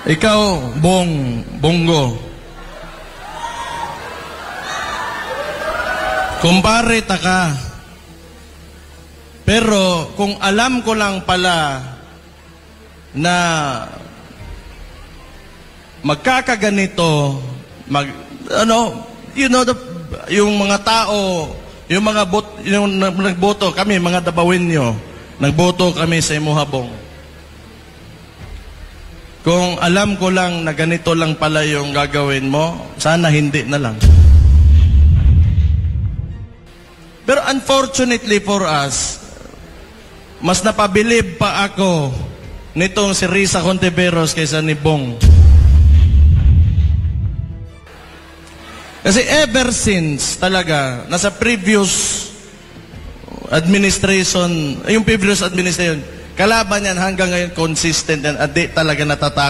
Ikaw, Bongo. Kumpare ta ka. Pero kung alam ko lang pala na magkakaganito, yung mga tao, yung mga nagboto kami, mga Dabawinyo, nagboto kami sa Imuhabong. Kung alam ko lang na ganito lang pala yung gagawin mo, sana hindi na lang. Pero unfortunately for us, mas napabilib pa ako nitong si Risa Contiveros kaysa ni Bong. Kasi ever since talaga, nasa previous administration, kalaban yan hanggang ngayon consistent yan at di talaga natatakot.